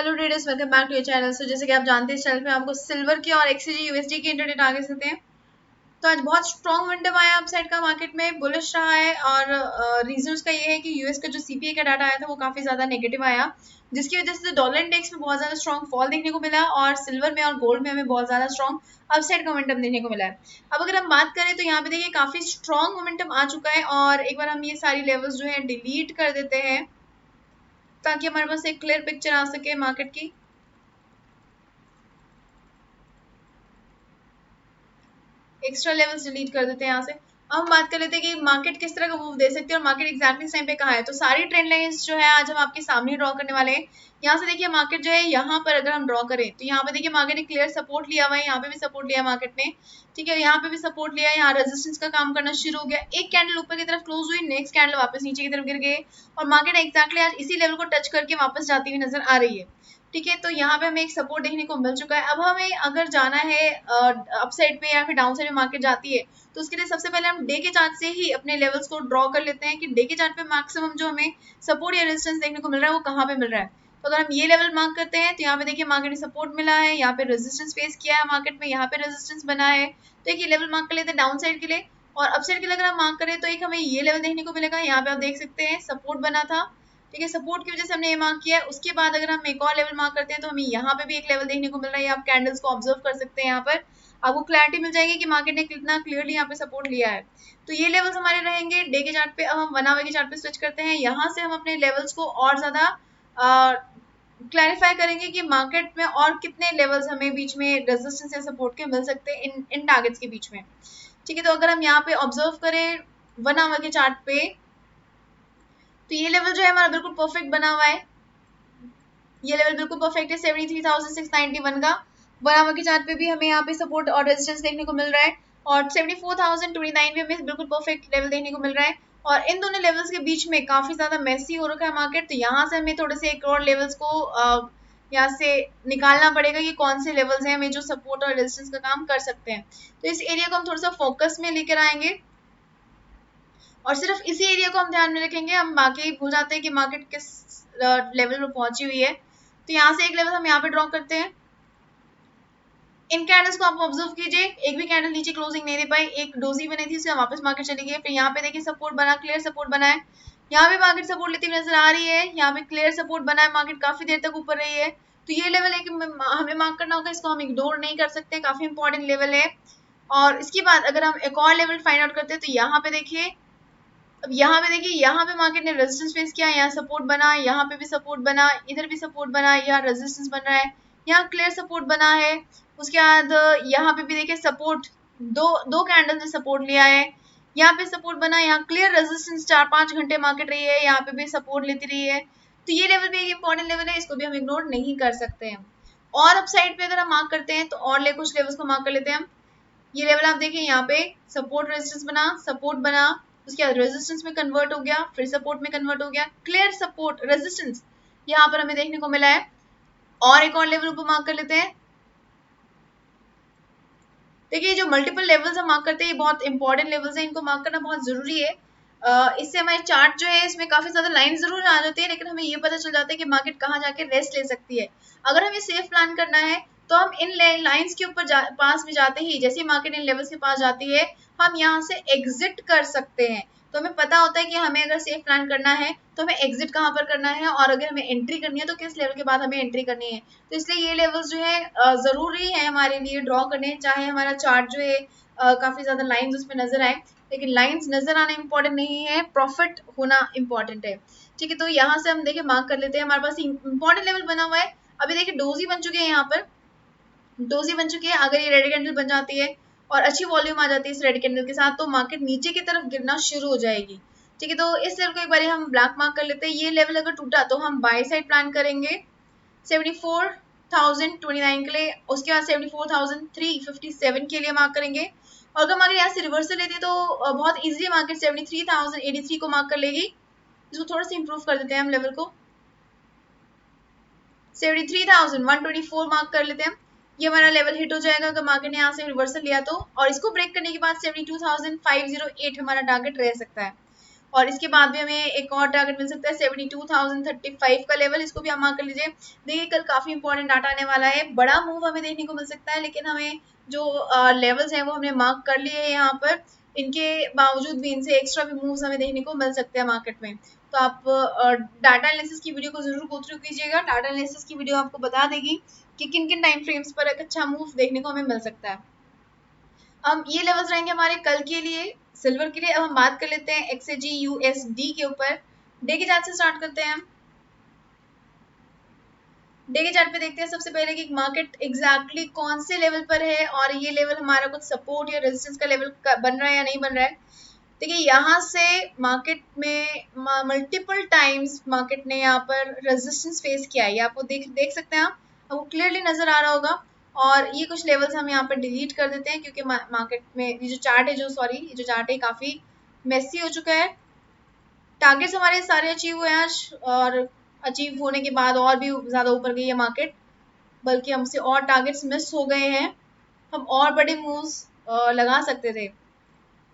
Hello traders, welcome back to your channel. So जैसे कि आप जानते हैं इस चैनल पे आपको सिल्वर के और एक्सचेंज यूएसडी के इंट्राडे टारगेट्स देते हैं। तो आज बहुत स्ट्रॉन्ग मोमेंटम आया अपसाइड का, मार्केट में बुलिश रहा है और रीजन उसका ये है कि यूएस का जो सीपीआई का डाटा आया था वो काफी ज्यादा नेगेटिव आया, जिसकी वजह से डॉलर इंडेक्स में बहुत ज्यादा स्ट्रॉन्ग फॉल देखने को मिला और सिल्वर में और गोल्ड में हमें बहुत ज्यादा स्ट्रॉन्ग अपसाइड का मोमेंटम देखने को मिला है। अब अगर हम बात करें तो यहाँ पे देखिए काफी स्ट्रॉन्ग मोमेंटम आ चुका है और एक बार हम ये सारी लेवल्स जो है डिलीट कर देते हैं ताकि हमारे पास एक क्लियर पिक्चर आ सके मार्केट की। एक्स्ट्रा लेवल्स डिलीट कर देते हैं यहाँ से। अब हम बात कर लेते हैं कि मार्केट किस तरह का मूव दे सकती है और मार्केट एग्जैक्टली इस टाइम पे कहाँ है। तो सारी ट्रेंड लाइंस जो है आज हम आपके सामने ड्रॉ करने वाले हैं। यहाँ से देखिए मार्केट जो है यहाँ पर अगर हम ड्रॉ करें तो यहाँ पे देखिए मार्केट ने क्लियर सपोर्ट लिया हुआ है, यहाँ पे भी सपोर्ट लिया मार्केट ने, ठीक है, यहाँ पे भी सपोर्ट लिया, यहाँ रेजिस्टेंस का काम करना शुरू हो गया। एक कैंडल ऊपर की तरफ क्लोज हुई, नेक्स्ट कैंडल वापस नीचे की तरफ गिर गए और मार्केट एग्जैक्टली आज इसी लेवल को टच करके वापस जाती हुई नजर आ रही है, ठीक है। तो यहाँ पे हमें एक सपोर्ट देखने को मिल चुका है। अब हमें अगर जाना है अपसाइड पे या फिर डाउन साइड में मार्केट जाती है तो उसके लिए सबसे पहले हम डे के चार्ट से ही अपने लेवल्स को ड्रॉ कर लेते हैं कि डे के चार्ट पे मैक्सिमम जो हमें सपोर्ट या रेजिस्टेंस देखने को मिल रहा है वो कहाँ पे मिल रहा है। तो अगर हम ये लेवल मार्क करते हैं तो यहाँ पे देखिए मार्केट ने सपोर्ट मिला है, यहाँ पे रेजिस्टेंस फेस किया है मार्केट में, यहाँ पे रेजिस्टेंस बना है। तो एक ये लेवल मार्क कर लेते हैं डाउन साइड के लिए। और अपसाइड के लिए अगर हम मार्क करें तो एक हमें ये लेवल देखने को मिलेगा, यहाँ पे आप देख सकते हैं सपोर्ट बना था, ठीक है, सपोर्ट की वजह से हमने ये मार्क किया है। उसके बाद अगर हम एक और लेवल मार्क करते हैं तो हमें यहाँ पे भी एक लेवल देखने को मिल रहा है, आप कैंडल्स को ऑब्जर्व कर सकते हैं, यहाँ पर आपको क्लैरिटी मिल जाएगी कि मार्केट ने कितना क्लियरली यहाँ पे सपोर्ट लिया है। तो ये लेवल्स हमारे रहेंगे डे के चार्ट पे। अब हम 1 आवर के चार्ट पे स्विच करते हैं, यहाँ से हम अपने लेवल्स को और ज्यादा क्लैरिफाई करेंगे कि मार्केट में और कितने लेवल्स हमें बीच में रेजिस्टेंस या सपोर्ट के मिल सकते हैं इन टारगेट्स के बीच में, ठीक है। तो अगर हम यहाँ पे ऑब्जर्व करें 1 आवर के चार्ट पे तो ये लेवल जो है हमारा बिल्कुल परफेक्ट बना हुआ है, ये लेवल बिल्कुल परफेक्ट है 73,691 का। 1 आवर के चार्ट पे भी हमें यहाँ पे सपोर्ट और रेजिस्टेंस देखने को मिल रहा है और 74,029 भी हमें बिल्कुल परफेक्ट लेवल देखने को मिल रहा है। और इन दोनों लेवल्स के बीच में काफी ज्यादा मैसी हो रखा है मार्केट, तो यहाँ से हमें थोड़े से एक और लेवल्स को यहाँ से निकालना पड़ेगा कि कौन से लेवल्स हैं हमें जो सपोर्ट और रेजिस्टेंस का काम कर सकते हैं। तो इस एरिया को हम थोड़ा सा फोकस में लेकर आएंगे और सिर्फ इसी एरिया को हम ध्यान में रखेंगे, हम बाकी भूल जाते हैं कि मार्केट किस लेवल पर पहुंची हुई है। तो यहाँ से एक लेवल हम यहाँ पे ड्रॉ करते हैं। इन कैंडल्स को आप ऑब्जर्व कीजिए, एक भी कैंडल नीचे क्लोजिंग नहीं दे पाई, एक डोजी बनी थी उससे वापस मार्केट चली गई। फिर यहाँ पे देखिए सपोर्ट बना, क्लियर सपोर्ट बना है, यहाँ पे मार्केट सपोर्ट लेती हुई नजर आ रही है, यहाँ पे क्लियर सपोर्ट बना है, मार्केट काफी देर तक ऊपर रही है। तो ये लेवल एक हमें मार्क करना होगा, इसको हम इग्नोर नहीं कर सकते, काफी इंपॉर्टेंट लेवल है। और इसके बाद अगर हम एक और लेवल फाइंड आउट करते हैं तो यहाँ पे देखिए, अब यहाँ पे देखिए यहाँ पे मार्केट ने रेजिस्टेंस फेस किया, यहाँ सपोर्ट बना, यहाँ पे भी सपोर्ट बना, इधर भी सपोर्ट बना, यहाँ रेजिस्टेंस बन रहा है, यहाँ क्लियर सपोर्ट बना है। उसके बाद यहाँ पे भी देखिए सपोर्ट, दो कैंडल ने सपोर्ट लिया है, यहाँ पे सपोर्ट बना, यहाँ क्लियर रेजिस्टेंस 4-5 घंटे मार्केट रही है, यहाँ पे भी सपोर्ट लेती रही है। तो ये लेवल भी एक इंपॉर्टेंट लेवल है, इसको भी हम इग्नोर नहीं कर सकते हैं। और अब साइड पे अगर हम मार्क करते हैं तो और कुछ लेवल्स को मार्क कर लेते हैं हम। ये लेवल आप देखिए यहाँ पे सपोर्ट रेजिस्टेंस बना, सपोर्ट बना, उसके बाद रेजिस्टेंस में कन्वर्ट हो गया, फिर सपोर्ट में कन्वर्ट हो गया, क्लियर सपोर्ट रेजिस्टेंस यहाँ पर हमें देखने को मिला है। और एक और लेवल ऊपर मार्क कर लेते हैं। देखिए जो मल्टीपल लेवल्स हम मार्क करते हैं ये बहुत इंपॉर्टेंट लेवल्स हैं, इनको मार्क करना बहुत जरूरी है। इससे हमारी चार्ट जो है इसमें काफी ज्यादा लाइन जरूर आ जाती है, लेकिन हमें ये पता चल जाता है कि मार्केट कहाँ जाके रेस्ट ले सकती है। अगर हमें सेफ प्लान करना है तो हम इन लाइंस के ऊपर पास में जाते ही, जैसे मार्केट इन लेवल्स के पास जाती है हम यहाँ से एग्जिट कर सकते हैं। तो हमें पता होता है कि हमें अगर सेफ प्लान करना है तो हमें एग्जिट कहाँ पर करना है और अगर हमें एंट्री करनी है तो किस लेवल के बाद हमें एंट्री करनी है। तो इसलिए ये लेवल्स जो है जरूरी है हमारे लिए ड्रॉ करने, चाहे हमारा चार्ट जो है काफी ज्यादा लाइंस उसमें नजर आए, लेकिन लाइंस नजर आना इंपॉर्टेंट नहीं है, प्रॉफिट होना इंपॉर्टेंट है, ठीक है। तो यहाँ से हम देखिए मार्क कर लेते हैं, हमारे पास इंपॉर्टेंट लेवल बना हुआ है। अभी देखिए डोजी बन चुकी है, यहाँ पर डोजी बन चुकी है। अगर ये रेड कैंडल बन जाती है और अच्छी वॉल्यूम आ जाती है इस रेड कैंडल के साथ तो मार्केट नीचे की तरफ गिरना शुरू हो जाएगी, ठीक है। तो इस लेवल को एक बार हम ब्लैक मार्क कर लेते हैं। ये लेवल अगर टूटा तो हम बाय साइड प्लान करेंगे 74,029 के लिए, उसके बाद 74,357 के लिए मार्क करेंगे। और अगर मार्केट यहाँ से रिवर्सल लेती है तो बहुत इजीली मार्केट 73,083 को मार्क कर लेगी। इसको थोड़ा सा इंप्रूव कर देते हैं हम लेवल को, 73,124 मार्क कर लेते हैं। ये हमारा लेवल हिट हो जाएगा अगर मार्केट ने यहाँ से रिवर्सल लिया तो, और इसको ब्रेक करने के बाद 72,508 हमारा टारगेट रह सकता है। और इसके बाद भी हमें एक और टारगेट मिल सकता है 72,035 का लेवल, इसको भी आप मार्क कर लीजिए। देखिए कल काफी इंपॉर्टेंट डाटा आने वाला है, बड़ा मूव हमें देखने को मिल सकता है, लेकिन हमें जो लेवल्स हैं वो हमने मार्क कर लिए हैं यहाँ पर। इनके बावजूद भी इनसे एक्स्ट्रा भी मूव्स हमें देखने को मिल सकते हैं मार्केट में। तो आप डाटा एनालिसिस की वीडियो को जरूर गो थ्रू कीजिएगा। डाटा एनालिसिस की वीडियो आपको बता देगी कि किन किन टाइम फ्रेम्स पर एक अच्छा मूव देखने को हमें मिल सकता है। हम ये लेवल्स रहेंगे हमारे कल के लिए सिल्वर के लिए। अब हम बात कर लेते हैं XAG USD के ऊपर। डे के चार्ट से स्टार्ट करते हैं। डे के चार्ट पे देखते हैं सबसे पहले कि मार्केट एग्जैक्टली कौन से लेवल पर है और ये लेवल हमारा कुछ सपोर्ट या रेजिस्टेंस का लेवल बन रहा है या नहीं बन रहा है। देखिए यहाँ से मार्केट में मल्टीपल टाइम्स मार्केट ने यहाँ पर रेजिस्टेंस फेस किया है, ये आपको देख सकते हैं आप, आपको क्लियरली नजर आ रहा होगा। और ये कुछ लेवल्स हम यहाँ पर डिलीट कर देते हैं क्योंकि मार्केट में ये जो चार्ट है ये जो चार्ट है काफी मेसी हो चुका है। टारगेट्स हमारे सारे अचीव हुए हैं आज, और अचीव होने के बाद और भी ज्यादा ऊपर गई है मार्केट, बल्कि हमसे और टारगेट्स मिस हो गए हैं। हम और बड़े मूव्स लगा सकते थे,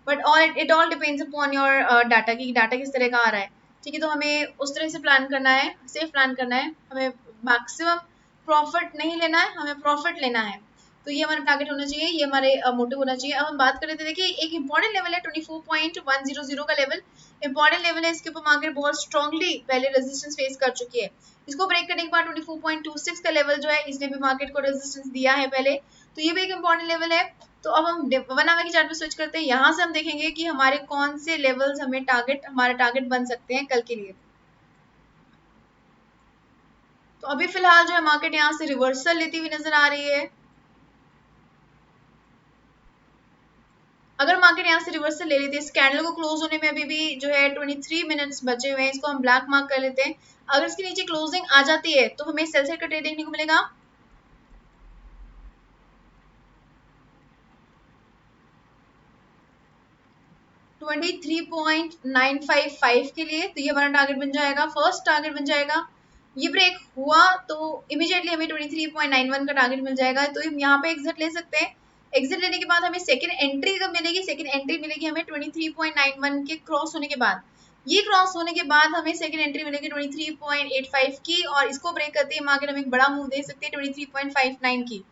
but all it all depends upon your data की डाटा किस तरह का आ रहा है। ठीक है, तो हमें उस तरह से प्लान करना है, सेफ प्लान करना है। हमें मैक्सिमम प्रॉफिट नहीं लेना है, हमें प्रॉफिट लेना है। तो ये हमारा टारगेट होना चाहिए, ये हमारे मोटिव होना चाहिए। अब हम बात कर रहे थे, देखिए एक इंपॉर्टेंट लेवल है 24.100 का लेवल, इंपॉर्टेंट लेवल है। इसके ऊपर मार्केट बहुत स्ट्रांगली पहले रेजिस्टेंस फेस कर चुकी है। इसको ब्रेक करने के बाद 24.26 का लेवल जो है इसने भी मार्केट को रेजिस्टेंस दिया है पहले, तो ये भी एक इंपॉर्टेंट लेवल है। तो अब हम 1 आवर की चार्ट पे स्विच करते हैं। यहाँ से हम देखेंगे कि हमारे कौन से लेवल्स हमारे टारगेट बन सकते हैं कल के लिए। तो अभी फिलहाल जो है मार्केट यहाँ से रिवर्सल लेती हुई नजर आ रही है। अगर मार्केट यहाँ से रिवर्सल ले लेती है, इस कैंडल को क्लोज होने में अभी भी जो है 23 मिनट्स बचे हुए हैं, इसको हम ब्लैक मार्क कर लेते हैं। अगर इसके नीचे क्लोजिंग आ जाती है तो हमें सेल साइड का ट्रेड देखने को मिलेगा। 23.955 के लिए, तो ये हमारा टारगेट बन जाएगा, फर्स्ट टारगेट बन जाएगा। ये ब्रेक हुआ तो इमीडिएटली हमें 23.91 का टारगेट मिल जाएगा, तो हम यहाँ पे एग्जिट ले सकते हैं। एग्जिट लेने के बाद हमें सेकंड एंट्री कब मिलेगी, सेकंड एंट्री मिलेगी हमें 23.91 के क्रॉस होने के बाद। ये क्रॉस होने के बाद हमें सेकंड एंट्री मिलेगी 23.85 की, और इसको ब्रेक करते ही मार्केट हमें एक बड़ा मूव दे सकती है 23.59 की।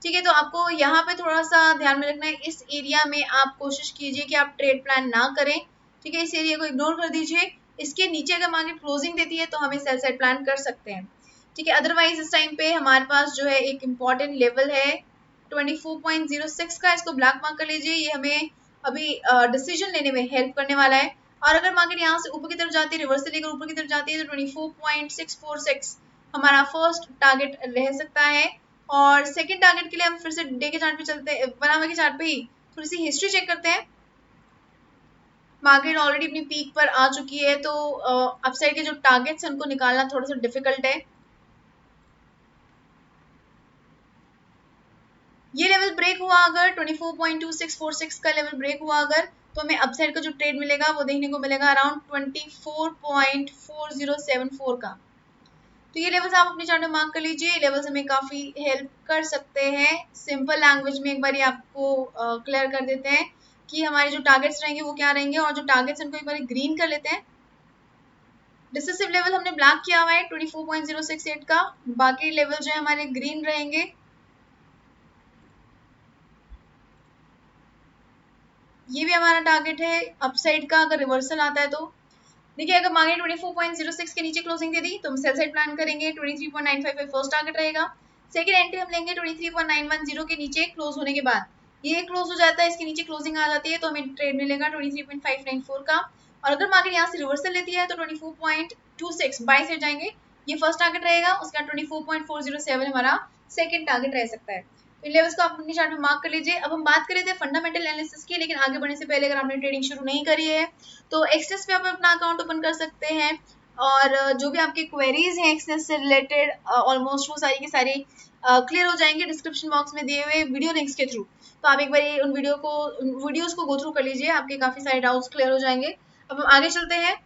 ठीक है, तो आपको यहाँ पे थोड़ा सा ध्यान में रखना है, इस एरिया में आप कोशिश कीजिए कि आप ट्रेड प्लान ना करें। ठीक है, इस एरिया को इग्नोर कर दीजिए। इसके नीचे अगर मार्केट क्लोजिंग देती है तो हमें सेल साइड प्लान कर सकते हैं। ठीक है, अदरवाइज इस टाइम पे हमारे पास जो है एक इम्पॉर्टेंट लेवल है 24.06 का, इसको ब्लैक मार्क कर लीजिए। ये हमें अभी डिसीजन लेने में हेल्प करने वाला है। और अगर मार्केट यहाँ से ऊपर की तरफ जाती है, रिवर्सल लेकर ऊपर की तरफ जाती है, तो 24.646 हमारा फर्स्ट टारगेट रह सकता है। और सेकंड टारगेट के लिए हम फिर से डे के चार्ट पे चलते हैं, 1 आवर के चार्ट पे ही थोड़ी सी हिस्ट्री चेक करते हैं। मार्केट ऑलरेडी अपनी पीक पर आ चुकी है, तो अपसाइड के जो टारगेट्स हैं उनको निकालना थोड़ा सा डिफिकल्ट है। ये लेवल ब्रेक हुआ अगर 24.2646 का लेवल ब्रेक हुआ अगर, तो हमें अपसाइड का जो ट्रेड मिलेगा वो देखने को मिलेगा अराउंड 24.4074 का। तो ये लेवल्स आप अपने चार्ट में मार्क कर लीजिए, ये लेवल्स हमें काफी हेल्प कर सकते हैं। सिंपल लैंग्वेज में एक बार आपको क्लियर कर देते हैं कि हमारे जो टारगेट्स रहेंगे वो क्या रहेंगे, और जो टारगेट्स उनको एक बार ग्रीन कर लेते हैं। डिसिसिव लेवल हमने ब्लैक किया हुआ है 24.068 का, बाकी लेवल जो है हमारे ग्रीन रहेंगे। ये भी हमारा टारगेट है अपसाइड का, अगर रिवर्सल आता है तो। देखिए अगर मार्केट 24.06 के नीचे क्लोजिंग दे दी तो हम सेल साइड प्लान करेंगे, 23.95 पे फर्स्ट टारगेट रहेगा। सेकंड एंट्री हम लेंगे 23.910 के नीचे क्लोज होने के बाद। ये क्लोज हो जाता है, इसके नीचे क्लोजिंग आ जाती है तो हमें ट्रेड मिलेगा 23.594 का। और अगर मार्केट यहाँ से रिवर्सल लेती है तो 24.26 बाय साइड जाएंगे, ये फर्स्ट टारगेट रहेगा। उसके बाद 24.407 हमारा सेकंड टारगेट रह सकता है। इन लेवल्स को आप अपनी चार्ट में मार्क कर लीजिए। अब हम बात कर रहे थे फंडामेंटल एनालिसिस की, लेकिन आगे बढ़ने से पहले अगर आपने ट्रेडिंग शुरू नहीं करी है तो एक्सेस पे आप अपना अकाउंट ओपन कर सकते हैं, और जो भी आपकी क्वेरीज हैं एक्सेस से रिलेटेड ऑलमोस्ट वो सारी की सारी क्लियर हो जाएंगे डिस्क्रिप्शन बॉक्स में दिए हुए वीडियो लिंक्स के थ्रू। तो आप एक बार उन वीडियोस को गो थ्रू कर लीजिए, आपके काफी सारे डाउट्स क्लियर हो जाएंगे। अब हम आगे चलते हैं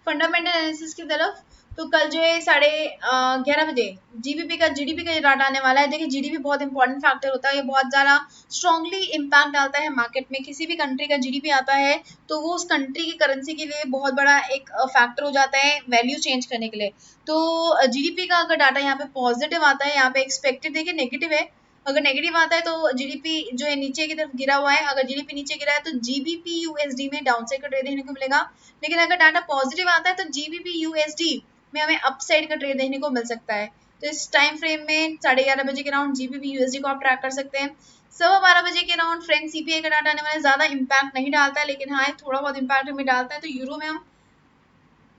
फंडामेंटल एनालिसिस की तरफ। तो कल जो है 11:30 बजे जीडीपी का डाटा आने वाला है। देखिए जीडीपी बहुत इंपॉर्टेंट फैक्टर होता है, ये बहुत ज़्यादा स्ट्रांगली इम्पैक्ट डालता है मार्केट में। किसी भी कंट्री का जीडीपी आता है तो वो उस कंट्री की करेंसी के लिए बहुत बड़ा एक फैक्टर हो जाता है वैल्यू चेंज करने के लिए। तो जीडीपी का अगर डाटा यहाँ पे पॉजिटिव आता है, यहाँ पे एक्सपेक्टेड देखिए नेगेटिव है, अगर नेगेटिव आता है तो जीडीपी जो है नीचे की तरफ गिरा हुआ है, अगर जीडीपी नीचे गिरा है तो जीबीपी यूएसडी में डाउनसाइड का ट्रेड देखने को मिलेगा। लेकिन अगर डाटा पॉजिटिव आता है तो जीबीपी यूएसडी में हमें अपसाइड का ट्रेड देखने को मिल सकता है। तो इस टाइम फ्रेम में 11:30 बजे के राउंड जीबीपी यूएसडी को आप ट्रैक कर सकते हैं। 12:15 बजे के राउंड फ्रेंच सीपीआई का डाटा आने वाला है, ज्यादा इंपैक्ट नहीं डालता है, लेकिन हाँ थोड़ा बहुत इंपैक्ट हमें डालता है। तो यूरो में हम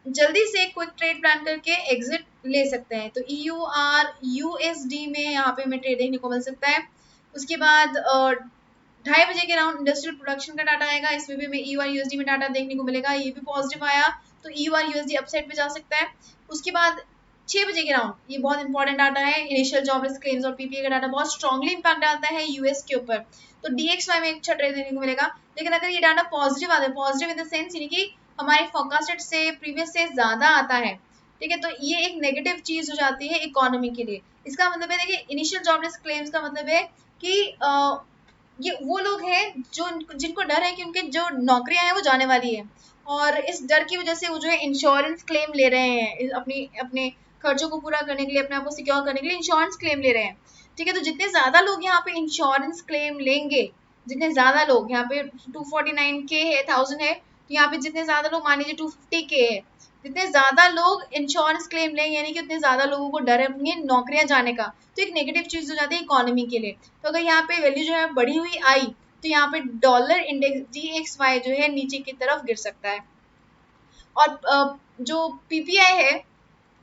जल्दी से क्विक ट्रेड प्लान करके एग्जिट ले सकते हैं। तो EUR USD में यहाँ पे हमें ट्रेड देखने को मिल सकता है। उसके बाद 2:30 बजे के राउंड इंडस्ट्रियल प्रोडक्शन का डाटा आएगा, इसमें भी हमें EUR USD में डाटा देखने को मिलेगा, ये भी पॉजिटिव आया तो EUR USD अपसाइड पे जा सकता है। उसके बाद 6 बजे के राउंड, ये बहुत इंपॉर्टेंट डाटा है, इनिशियल जॉबलेस क्लेम्स और पीपीए का डाटा बहुत स्ट्रांगली इंपैक्ट डालता है यूएस के ऊपर। तो DXY में एक अच्छा ट्रेड देखने को मिलेगा। लेकिन अगर ये डाटा पॉजिटिव आता है, पॉजिटिव इन द सेंस यानी कि हमारे फोरकास्टेड से प्रीवियस से ज्यादा आता है, ठीक है, तो ये एक नेगेटिव चीज हो जाती है इकोनॉमी के लिए। इसका मतलब है देखिए इनिशियल जॉबलेस क्लेम्स का मतलब है कि ये वो लोग हैं जो जिनको डर है कि उनके जो नौकरियां हैं वो जाने वाली है, और इस डर की वजह से वो जो है इंश्योरेंस क्लेम ले रहे हैं अपनी अपने खर्चों को पूरा करने के लिए, अपने आप को सिक्योर करने के लिए इंश्योरेंस क्लेम ले रहे हैं। ठीक है, तो जितने ज्यादा लोग यहाँ पे इंश्योरेंस क्लेम लेंगे, जितने ज्यादा लोग यहाँ पे 249K है, 1000 है, तो यहाँ पे जितने ज्यादा लोग मान लीजिए 250K है, जितने ज्यादा लोग इंश्योरेंस क्लेम लेंगे यानी कि उतने ज्यादा लोगों को डर है अपनी नौकरियां जाने का, तो एक नेगेटिव चीज हो जाती है इकोनॉमी के लिए। तो अगर यहाँ पे वैल्यू जो है बढ़ी हुई आई तो यहाँ पे डॉलर इंडेक्स DXY जो है नीचे की तरफ गिर सकता है। और जो पीपीआई है,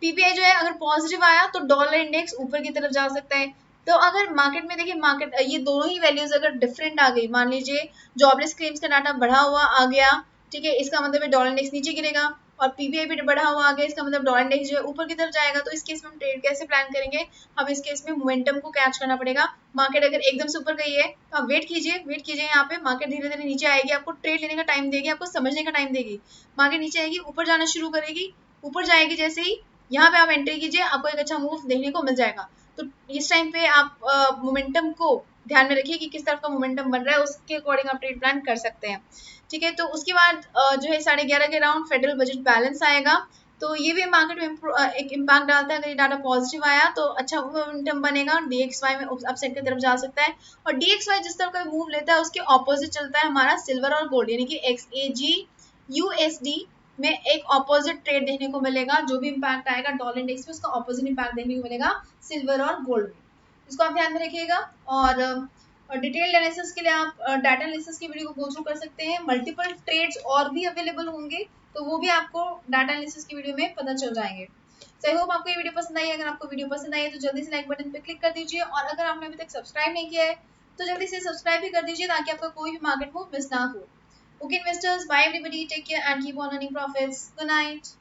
पीपीआई जो है अगर पॉजिटिव आया तो डॉलर इंडेक्स ऊपर की तरफ जा सकता है। तो अगर मार्केट में देखिए मार्केट ये दोनों ही वैल्यूज अगर डिफरेंट आ गई, मान लीजिए जॉबलेस क्लेम्स का डाटा बढ़ा हुआ आ गया, ठीक है, इसका मतलब है डॉलर इंडेक्स नीचे गिरेगा, और पीपीआई भी बढ़ा हुआ आ गया, इसका मतलब डॉलर इंडेक्स जो है ऊपर की तरफ जाएगा। तो इस केस में हम ट्रेड कैसे प्लान करेंगे, हम इस केस में मोमेंटम को कैच करना पड़ेगा। मार्केट अगर एकदम से ऊपर गई है तो आप वेट कीजिए यहाँ पे, मार्केट धीरे धीरे नीचे आएगी, आपको ट्रेड लेने का टाइम देगी, आपको समझने का टाइम देगी। मार्केट नीचे आएगी, ऊपर जाना शुरू करेगी, ऊपर जाएगी जैसे ही यहाँ पे आप एंट्री कीजिए, आपको एक अच्छा मूव देखने को मिल जाएगा। तो इस टाइम पे आप मोमेंटम को ध्यान में रखिए कि किस तरफ का मोमेंटम बन रहा है, उसके अकॉर्डिंग आप ट्रेड प्लान कर सकते हैं। ठीक है, तो उसके बाद जो है 11:30 के राउंड फेडरल बजट बैलेंस आएगा, तो ये भी मार्केट में एक इम्पैक्ट डालता है। अगर ये डाटा पॉजिटिव आया तो अच्छा मोमेंटम बनेगा, DXY में अपसाइड की तरफ जा सकता है, और DXY जिस तरह का मूव लेता है उसके ऑपोजिट चलता है हमारा सिल्वर और गोल्ड, यानी कि XAG USD में एक ऑपोजिट ट्रेड देखने को मिलेगा। जो भी इम्पैक्ट आएगा डॉलर इंडेक्स में उसका ऑपोजिट इम्पैक्ट देखने को मिलेगा सिल्वर और गोल्ड में, इसको आप ध्यान में रखिएगा। और डिटेल एनालिसिस के लिए आप डाटा एनालिसिस की वीडियो को गो थ्रू कर सकते हैं, मल्टीपल ट्रेड्स और भी अवेलेबल होंगे तो वो भी आपको डाटा एनालिसिस की वीडियो में पता चल जाएंगे। सो आई होप आपको ये वीडियो पसंद आई। अगर आपको वीडियो पसंद आई है तो जल्दी से लाइक बटन पे क्लिक कर दीजिए, और अगर आपने अभी तक सब्सक्राइब नहीं किया है तो जल्दी से सब्सक्राइब भी कर दीजिए ताकि आपका कोई भी मार्केट मूव मिस ना हो। Okay, investors, bye everybody. Take care and keep on earning profits. Good night.